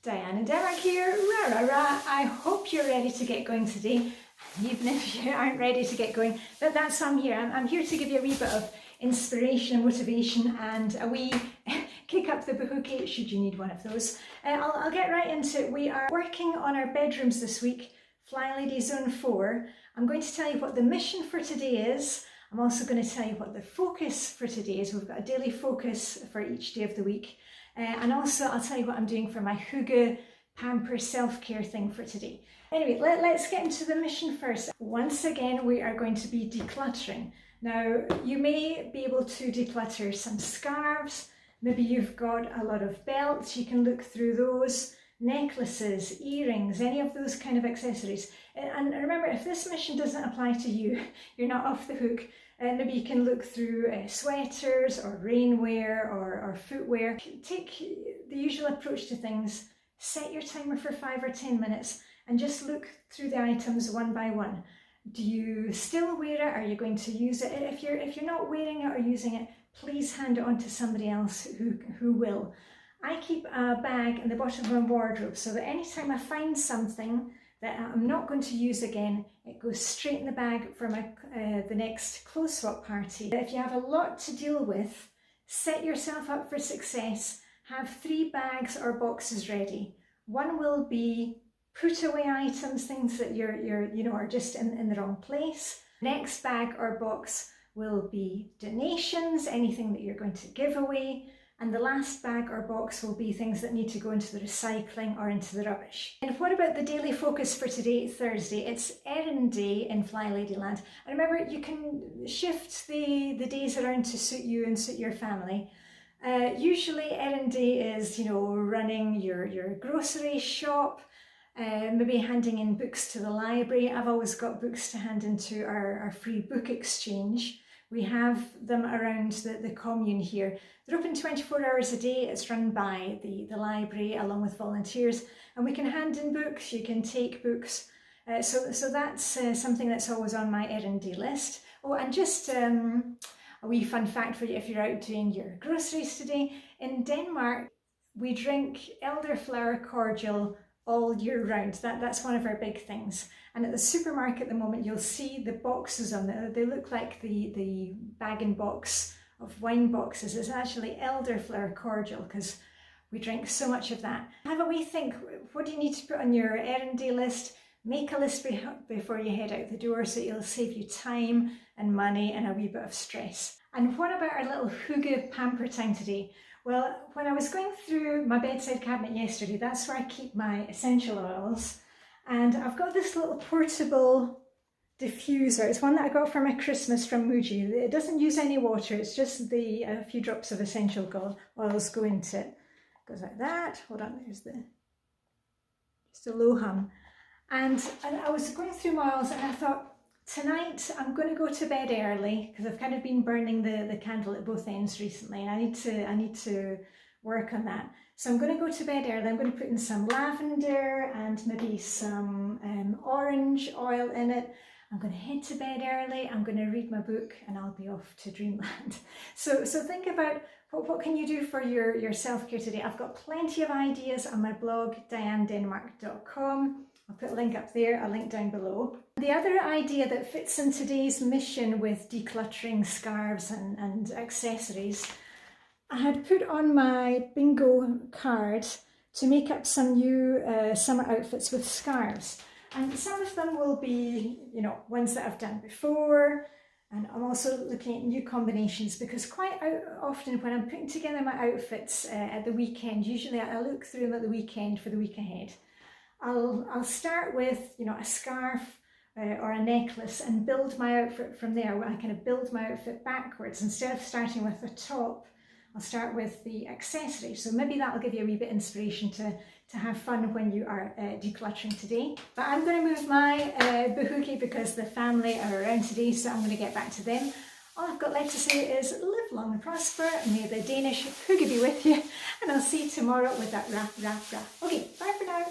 Diane and Derek here, rah rah rah. I hope you're ready to get going today, even if you aren't ready to get going, but that's why I'm here. I'm here to give you a wee bit of inspiration and motivation and a wee kick up the boohookie should you need one of those. I'll get right into it. We are working on our bedrooms this week, Flylady Zone 4. I'm going to tell you what the mission for today is. I'm also going to tell you what the focus for today is. We've got a daily focus for each day of the week. And also I'll tell you what I'm doing for my Hygge pamper self-care thing for today. Anyway, let's get into the mission first. Once again, we are going to be decluttering. Now, you may be able to declutter some scarves. Maybe you've got a lot of belts. You can look through those. Necklaces, earrings, any of those kind of accessories. And remember, if this mission doesn't apply to you, you're not off the hook. Maybe you can look through sweaters or rainwear or footwear. Take the usual approach to things. Set your timer for 5 or 10 minutes and just look through the items one by one. Do you still wear it? Are you going to use it? If you're not wearing it or using it, please hand it on to somebody else who will. I keep a bag in the bottom of my wardrobe so that anytime I find something that I'm not going to use again, it goes straight in the bag for my the next clothes swap party. If you have a lot to deal with, set yourself up for success. Have 3 bags or boxes ready. One will be put away items, things that are just in the wrong place. Next bag or box will be donations, anything that you're going to give away. And the last bag or box will be things that need to go into the recycling or into the rubbish. And what about the daily focus for today, Thursday? It's Errand Day in Flylady land. And remember, you can shift the days around to suit you and suit your family. Usually Errand Day is, running your grocery shop, maybe handing in books to the library. I've always got books to hand into our free book exchange. We have them around the commune here. They're open 24 hours a day. It's run by the library along with volunteers, and we can hand in books, you can take books. So that's something that's always on my errand day list. Oh, and just a wee fun fact for you if you're out doing your groceries today. In Denmark, we drink elderflower cordial all year round. That's one of our big things. And at the supermarket at the moment, you'll see the boxes on there. They look like the bag-in-box of wine boxes. It's actually elderflower cordial because we drink so much of that. Have a wee think. What do you need to put on your errand day list? Make a list before you head out the door so it'll save you time and money and a wee bit of stress. And what about our little Hygge pamper time today? Well, when I was going through my bedside cabinet yesterday, that's where I keep my essential oils. And I've got this little portable diffuser. It's one that I got for my Christmas from Muji. It doesn't use any water. It's just a few drops of essential oils go into it. It goes like that. Hold on, there's just a low hum. And I was going through my oils and I thought, tonight I'm going to go to bed early because I've kind of been burning the candle at both ends recently, and I need to work on that. So I'm going to go to bed early. I'm going to put in some lavender and maybe some orange oil in it. I'm going to head to bed early. I'm going to read my book and I'll be off to dreamland. So think about what can you do for your self-care today. I've got plenty of ideas on my blog, dianedenmark.com. I'll put a link up there, a link down below. The other idea that fits in today's mission with decluttering scarves and accessories, I had put on my bingo card to make up some new summer outfits with scarves. And some of them will be, ones that I've done before. And I'm also looking at new combinations because quite often when I'm putting together my outfits at the weekend, usually I look through them at the weekend for the week ahead. I'll start with, a scarf or a necklace and build my outfit from there. I kind of build my outfit backwards. Instead of starting with a top, I'll start with the accessories. So maybe that'll give you a wee bit of inspiration to have fun when you are decluttering today. But I'm going to move my boohookie because the family are around today, so I'm going to get back to them. All I've got left to say is live long and prosper. May the Danish Hygge be with you. And I'll see you tomorrow with that rah, rah, rah. Okay, bye for now.